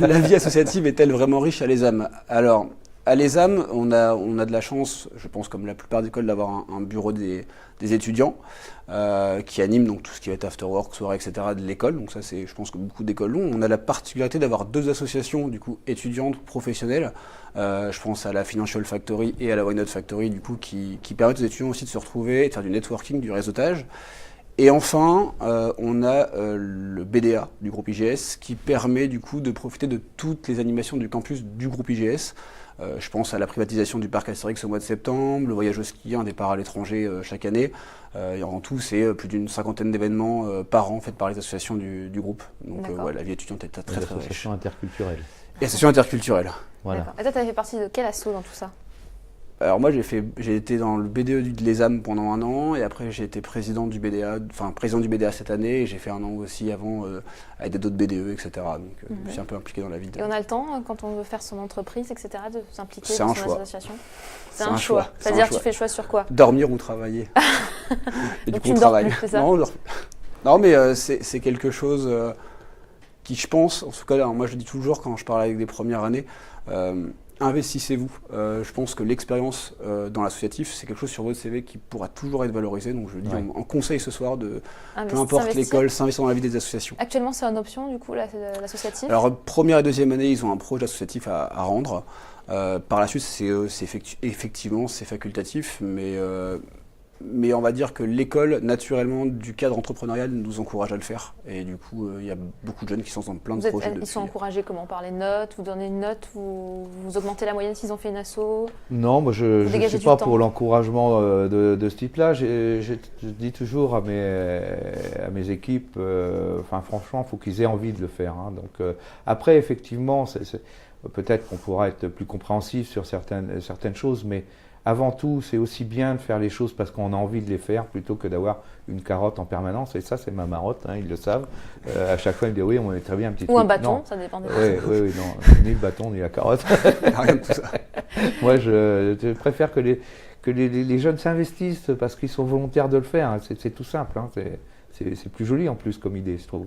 La vie associative est-elle vraiment riche à l'ESAM? Alors, à l'ESAM, on a de la chance, je pense comme la plupart des écoles, d'avoir un bureau des étudiants qui anime donc tout ce qui va être after work, soirée, etc. de l'école. Donc ça, c'est, je pense que beaucoup d'écoles l'ont. On a la particularité d'avoir deux associations du coup étudiantes professionnelles. Je pense à la Financial Factory et à la Why Not Factory du coup qui permettent aux étudiants aussi de se retrouver, de faire du networking, du réseautage. Et enfin, on a le BDA du groupe IGS qui permet du coup de profiter de toutes les animations du campus du groupe IGS. Je pense à la privatisation du parc Astérix au mois de septembre, le voyage au ski, un départ à l'étranger chaque année. Et en tout, c'est plus d'une cinquantaine d'événements par an faits par les associations du groupe. Donc ouais, la vie étudiante est très très riche. Association interculturelle. Et association interculturelle. Voilà. Et toi, tu as fait partie de quel asso dans tout ça? Alors moi j'ai été dans le BDE de l'ESAM pendant un an et après j'ai été président du BDA, enfin président du BDA cette année et j'ai fait un an aussi avant avec d'autres BDE, etc. Donc je me suis un peu impliqué dans la vie. Et on a le temps quand on veut faire son entreprise, etc. de s'impliquer C'est dans un son choix. association? C'est un choix. C'est-à-dire tu fais choix sur quoi? Dormir ou travailler. Et Donc du tu coup on ne dors travaille. plus, c'est ça? Non mais c'est quelque chose qui je pense, en tout cas là, moi je le dis toujours quand je parle avec des premières années, investissez-vous. Je pense que l'expérience dans l'associatif, c'est quelque chose sur votre CV qui pourra toujours être valorisé. Donc je le dis en conseil ce soir de peu importe l'école, s'investir dans la vie des associations. Actuellement, c'est une option du coup l'associatif? Alors première et deuxième année, ils ont un projet associatif à rendre. Par la suite, effectivement c'est facultatif, mais on va dire que l'école, naturellement, du cadre entrepreneurial, nous encourage à le faire. Et du coup, il y a beaucoup de jeunes qui sont dans plein de projets. Ils sont encouragés comment? Par les notes? Vous donnez une note? Vous augmentez la moyenne s'ils ont fait une asso? Non, moi je ne suis pas pour l'encouragement de ce type-là. Je dis toujours à mes équipes, franchement, il faut qu'ils aient envie de le faire. Hein. Donc, après, effectivement, peut-être qu'on pourra être plus compréhensif sur certaines choses, mais avant tout, c'est aussi bien de faire les choses parce qu'on a envie de les faire plutôt que d'avoir une carotte en permanence. Et ça, c'est ma marotte, hein, ils le savent. À chaque fois, ils me disent oui, on est très bien un petit truc. Ou un bâton, non. Ça dépend des personnes. Oui, non, ni le bâton, ni la carotte. Rien de tout ça. Moi, je préfère que les jeunes s'investissent parce qu'ils sont volontaires de le faire. C'est tout simple. Hein. C'est plus joli en plus comme idée, je trouve.